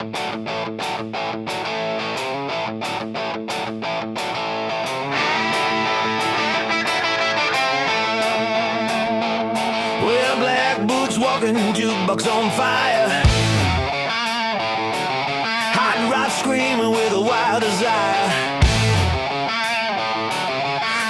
Well, black boots walking, jukebox on fire, hot rod screaming with a wild desire,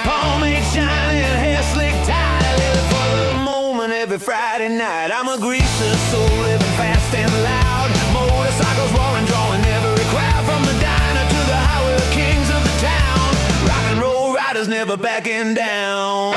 pomade shining, hair slick tight, live for the moment every Friday night. I'm a greaser, soul living fast and loud, motorcycles roaring, drawing every crowd, from the diner to the highway, kings of the town, rock and roll riders never backing down.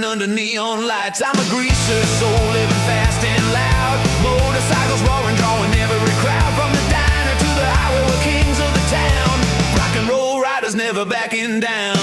Under neon lights, I'm a greaser, soul living fast and loud, motorcycles roaring, drawing every crowd, from the diner to the highway, we're kings of the town, rock and roll riders never backing down.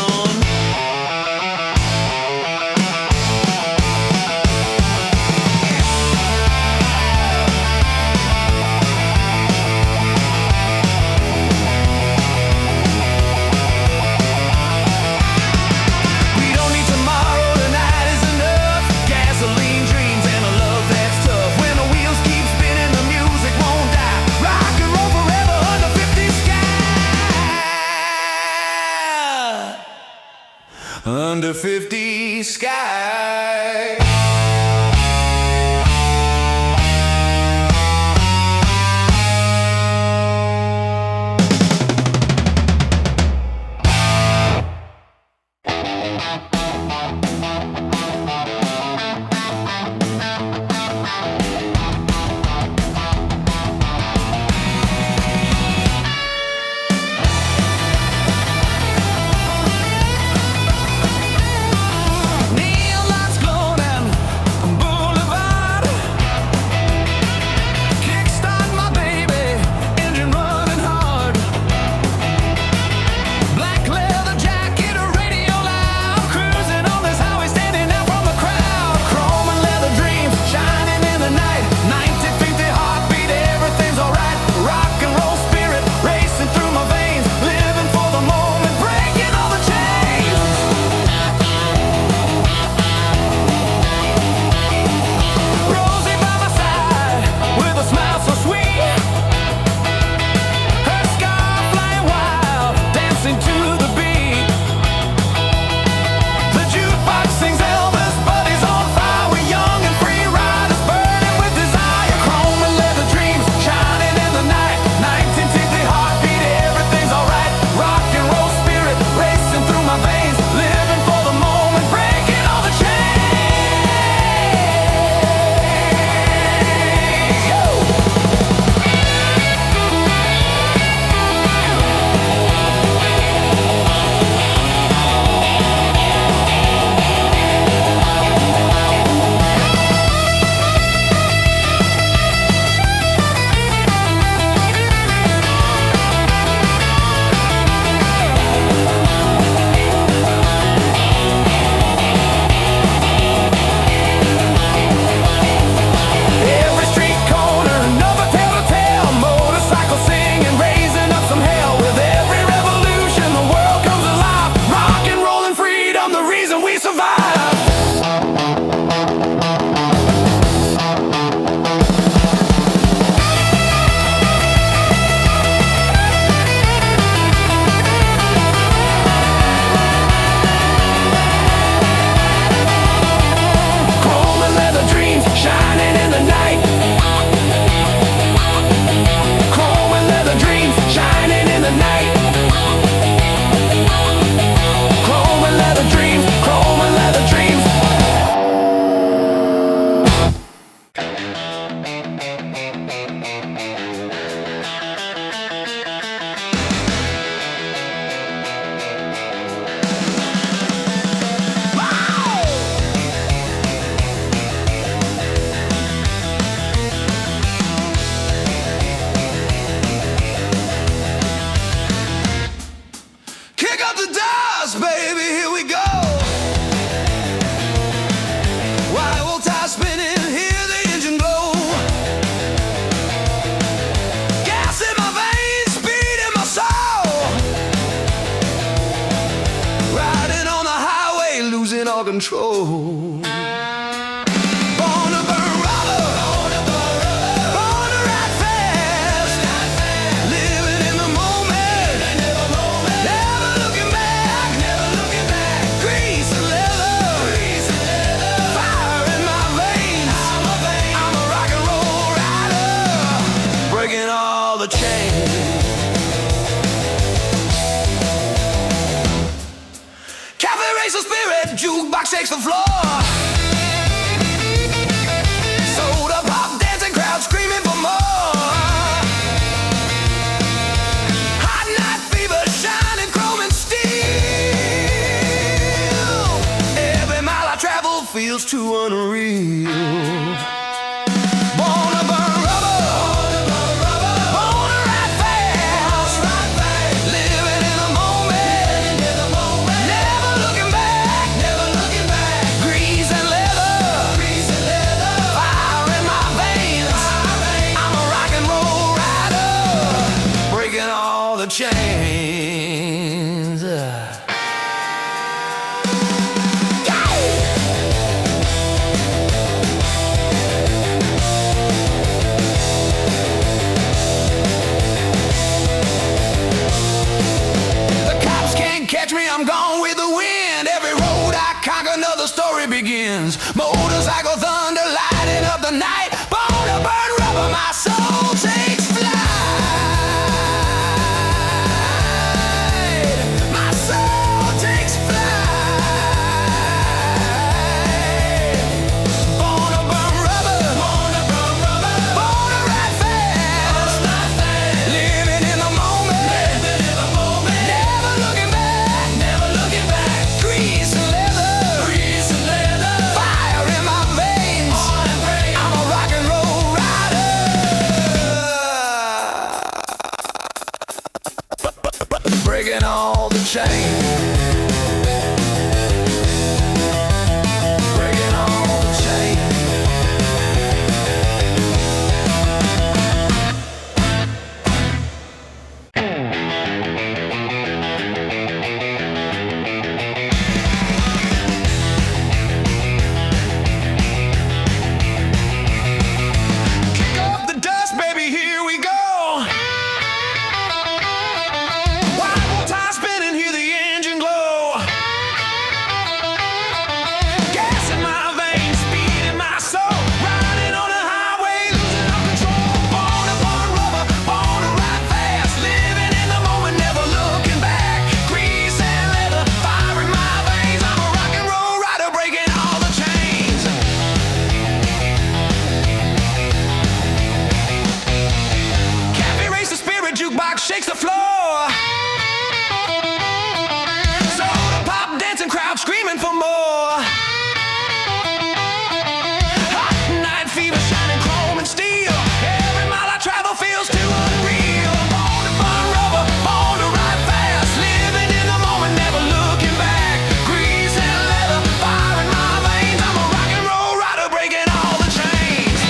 control. Born to burn rubber, born to ride fast, living in the moment, never looking back, grease and leather, fire in my veins. I'm a rock and roll rider, breaking all the chains. Cafe racer spirit, jukebox shakes the floor. Soda pop, dancing crowd screaming for more. Hot night fever, shining chrome and steel. Every mile I travel feels too unreal. Born to burn rubber, born to ride fast, living in the moment, never looking back, grease and leather, fire in my veins. I'm a rock and roll rider, breaking all the chains. The cops can't catch me, I'm gone with the wind. Every road I conquer, another story begins. Motorcycle thunder lighting up the night. Born to burn rubber, my soul takes flight. My soul takes flight. Born to burn rubber, born to ride fast, living in the moment, never looking back, grease and leather, fire in my veins. I'm a rock and roll rider, breaking all the chains. Breaking all the chains. Kick up the dust, baby, here we go. One more time spinning, hear the engine glow. Gas in my veins, speed in my soul. Riding on the highway, losing all control. Born to burn rubber, born to ride fast. Living in the moment, never looking back. Grease and leather, fire in my veins. I'm a rock and roll rider, breaking all the chains. Cafe race the spirit, jukebox shakes the floor. Soda pop, dancing crowd screaming for more. Hot night fever, shining chrome and steel. Every mile I travel feels too unreal. Born to burn rubber, born to ride fast. Living in the moment, never looking back. Grease and leather, fire in my veins. I'm a rock and roll rider, breaking all the chains.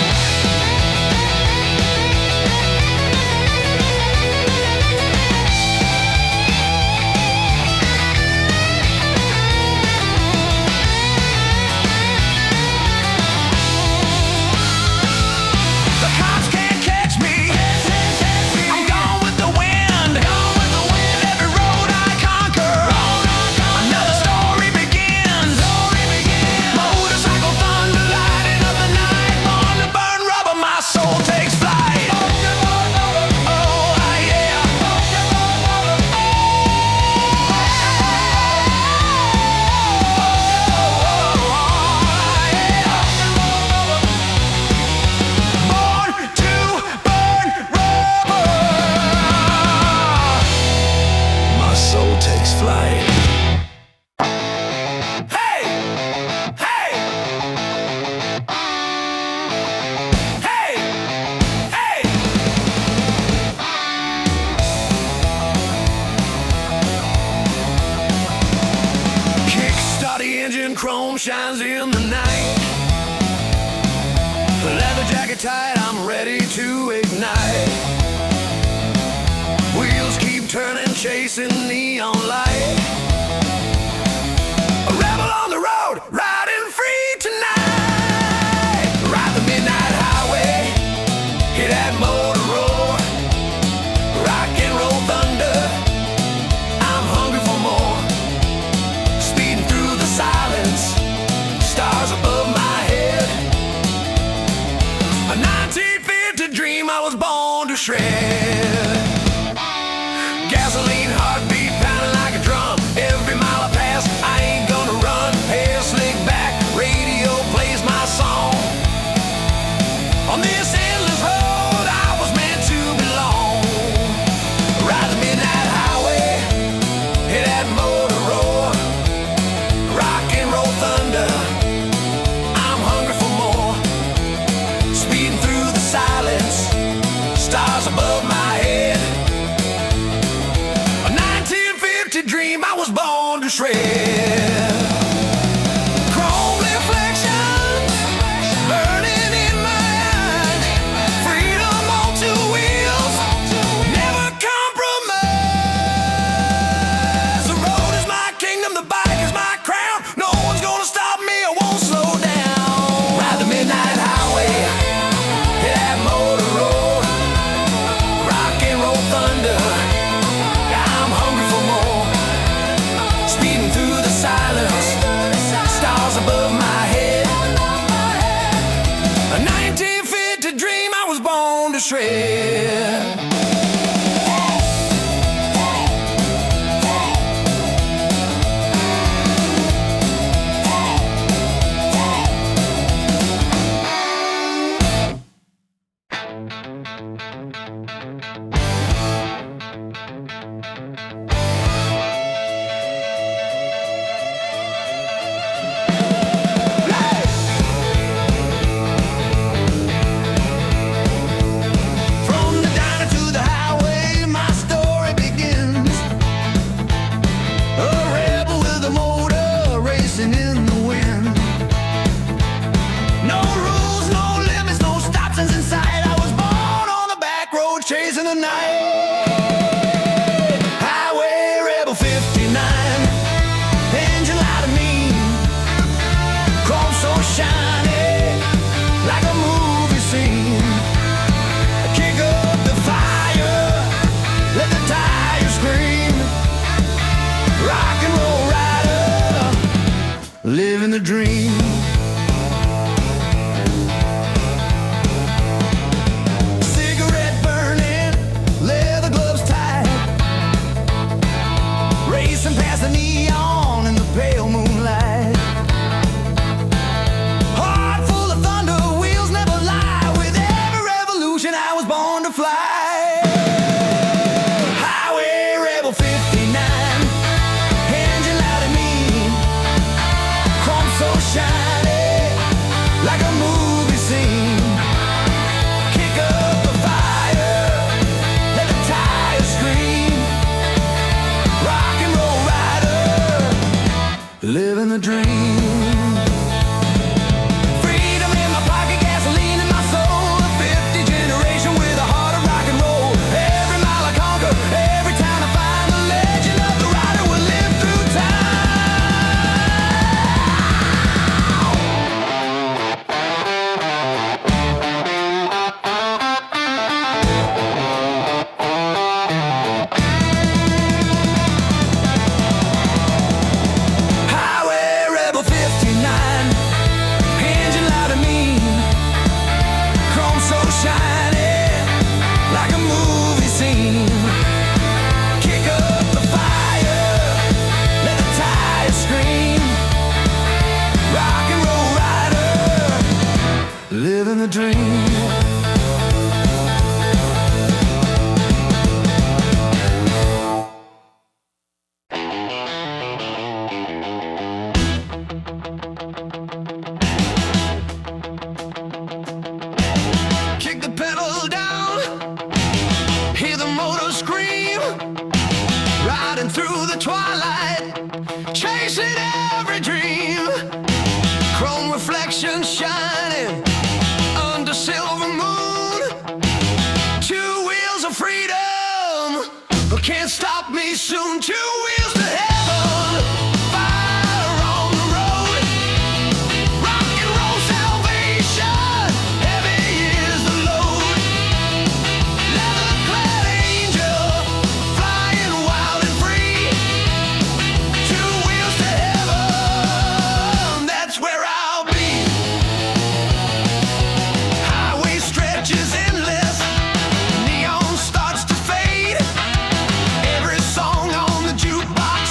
The cops can't catch me, I'm gone with the wind. Every road I conquer, another story begins. Motorcycle thunder lighting up the night. Born to burn rubber, my soul takes flight. Oh yeah. Born to burn rubber, my soul takes flight. Hey, hey, hey, hey. Kickstart the engine, chrome shines in the night. Leather jacket tight, I'm ready to ignite. Wheels keep turning, chasing neon light. A rebel on the road, to shred. Chasing the night, Highway Rebel 59, engine light of me, chrome so shiny, like a movie scene. Kick up the fire, let the tires scream. Rock and roll rider, living the dream. Past the neon in the pale moonlight, heart full of thunder, wheels never lie. With every revolution I was born to fly. Highway Rebel 59, engine light of me, chrome so shiny, like a movie scene. Kick up the fire, let the tires scream. Rock and roll, living the dream. Freedom in my pocket, gasoline in my soul. A 50 generation with a heart of rock and roll. Every mile I conquer, every town I find. The legend of the rider will live through living the dream. Kick the pedal down, hear the motor scream. Riding through the twilight, chasing every dream. Chrome reflections shining under silver moon. Two wheels of freedom can't stop me soon. Two wheels to heaven, fire on the road. Rock and roll salvation, heavy is the load. Leather-clad angel, flying wild and free. Two wheels to heaven, that's where I'll be. Highway stretches endless, neon starts to fade. Every song on the jukebox,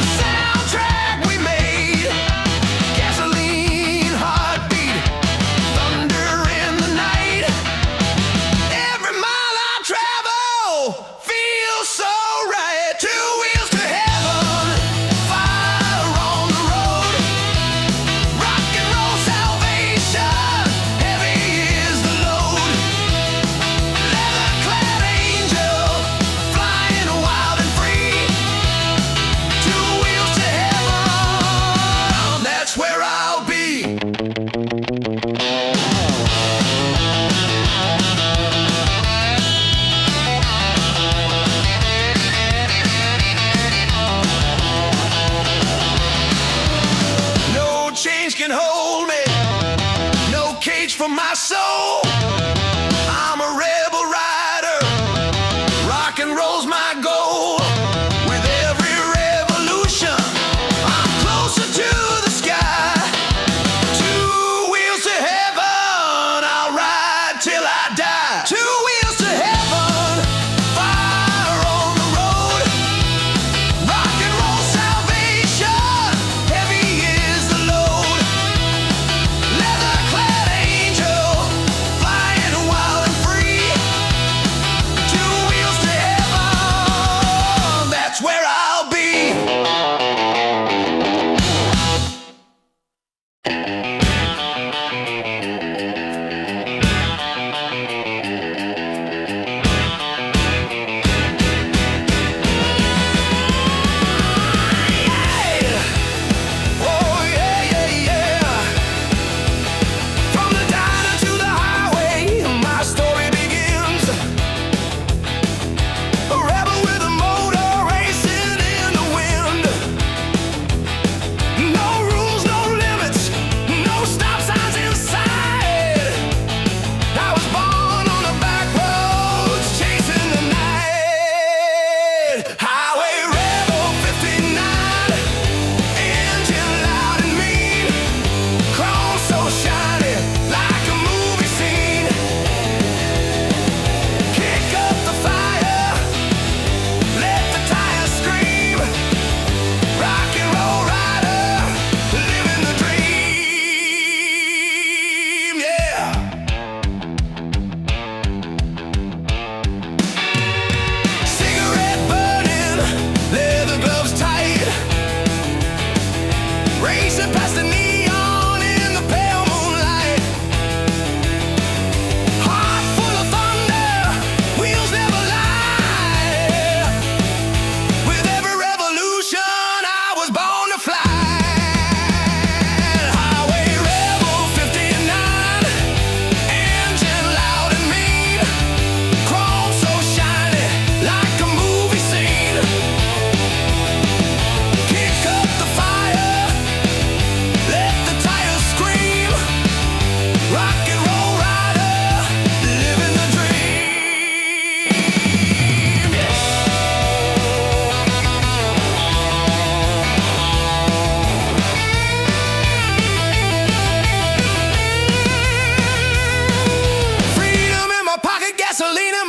the soundtrack we made. Gasoline heartbeat, thunder in the night. Every mile I travel feels so right. Two wheels to heaven, fire on the road. Rock and roll salvation, heavy is the load. Leather-clad angel, flying wild and free. Two wheels to heaven, that's where I'll be. No chains can hold me, no cage for my soul. I'm a rebel rider, rock and roll's my goal. With every revolution, I'm closer to the sky. Two wheels to heaven, I'll ride till I die. Two wheels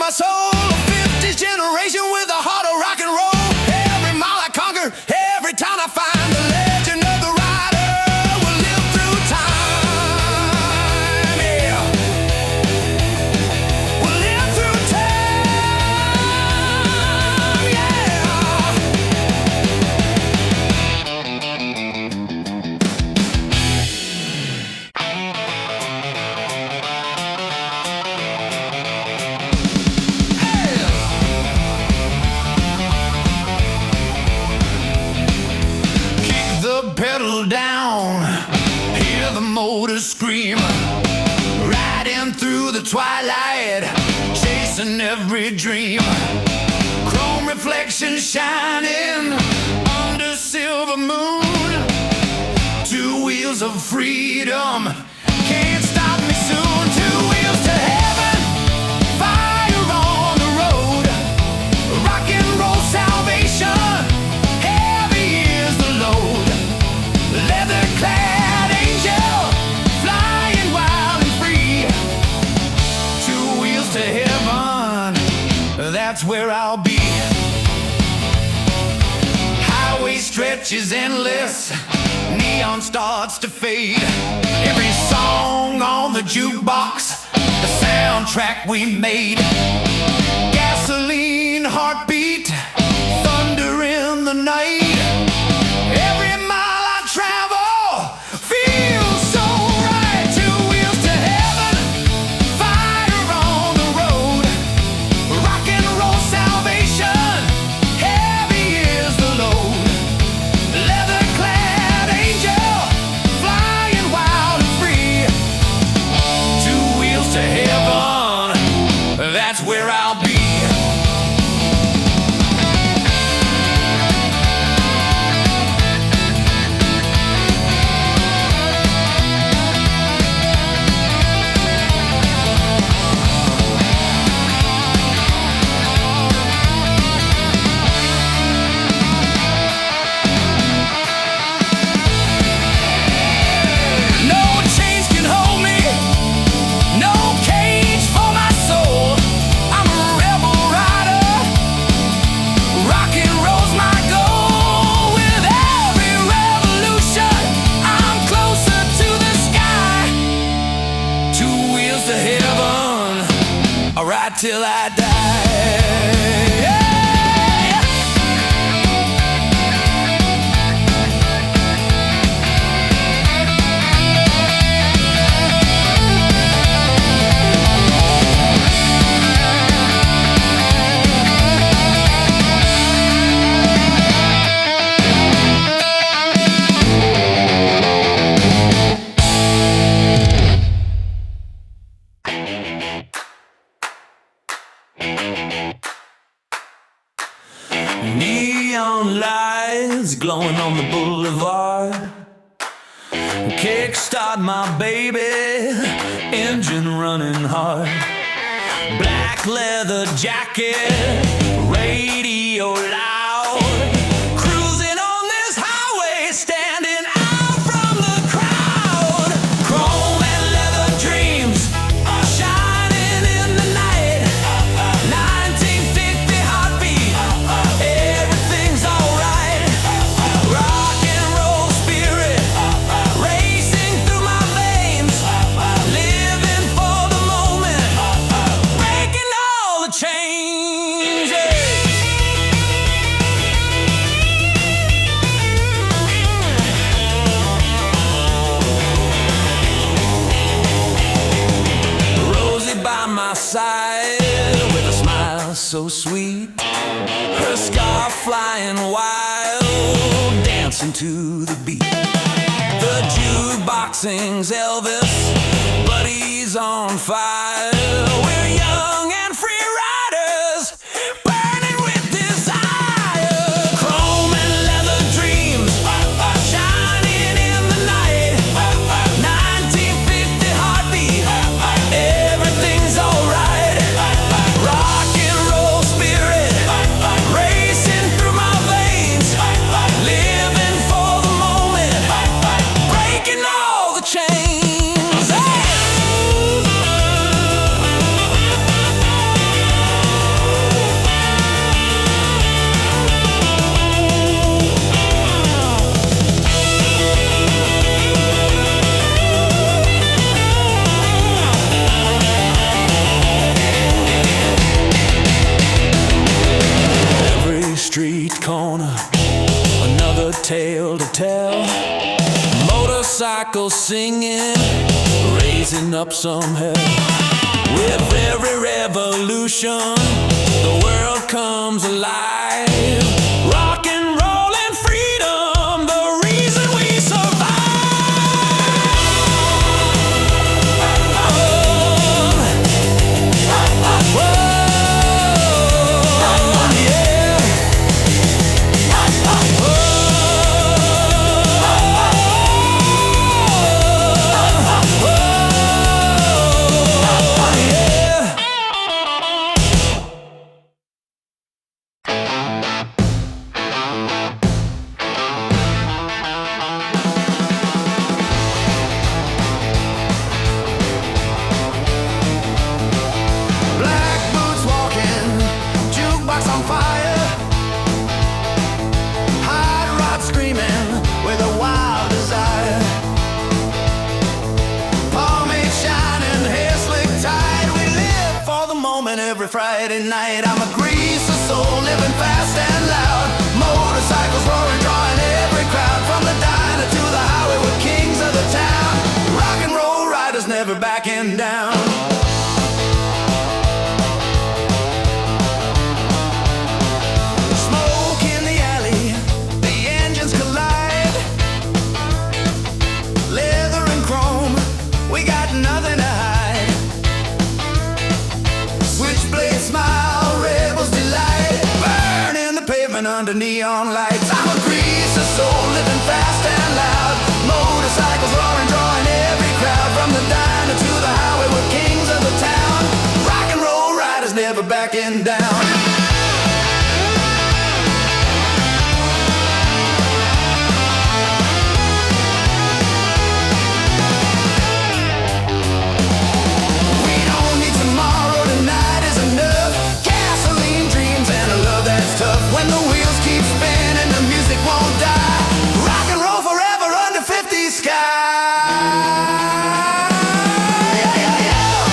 my soul. A 50s generation with a heart of rock and roll. Every mile I conquer, every town I find, the legend of the rider will live through time. Yeah, will live through time. Yeah. Pedal down, hear the motor scream, riding through the twilight, chasing every dream. Chrome reflections shining under silver moon. Two wheels of freedom can't stop me soon. Two wheels to heaven, fire on the road, rock and roll salvation. Heavy is the load. Leather-clad angel, flying wild and free. Two wheels to heaven, that's where I'll be. Highway stretches endless, neon starts to fade. Every song on the jukebox, the soundtrack we made. Gasoline heartbeat, thunder in the night. Every travel feels so right. Two wheels to heaven, fire on the road, rock and roll salvation. Heavy is the load. Leather-clad angel, flying wild and free. Two wheels to heaven, that's where I'll be. Till I die. Neon lights glowing on the boulevard. Kickstart my baby, engine running hard. Black leather jacket, radio loud. Cruising on this highway, standing out from the crowd. Chrome and leather dreams are shining in the night. 1950 heartbeat, everything's alright. Rock and roll spirit, racing through my veins. Living for the moment, breaking all the chains. Rosie by my side with a smile so sweet. Her scarf flying wild, dancing to the beat. The jukebox sings Elvis, Buddy's on fire. We're young and free riders, burning with desire. Chrome and leather dreams are shining in the night. 1950 heartbeat, everything's alright. Rock and roll spirit, racing through my veins. Living for the moment, breaking all the chains. motorcycles singing, raising up some hell. With every revolution, the world comes alive. Rock and roll and freedom, the reason we survive. Every Friday night, I'm a greaser soul, living fast and loud. Motorcycles roaring, drawing every crowd. From the diner to the highway, we're kings of the town. Rock and roll riders never backing down. Smoke in the alley, the engines collide. Leather and chrome, we got nothing to hide. Switchblade smile, rebels delight, burning the pavement under neon lights. I'm a greaser soul, living fast and loud. Motorcycles roaring, drawing every crowd. From the diner to the highway, we're kings of the town. Rock and roll riders never backing down. When the wheels keep spinning, the music won't die. Rock and roll forever under 50 sky. Yeah, yeah, yeah.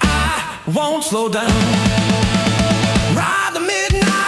I won't slow down. Ride the midnight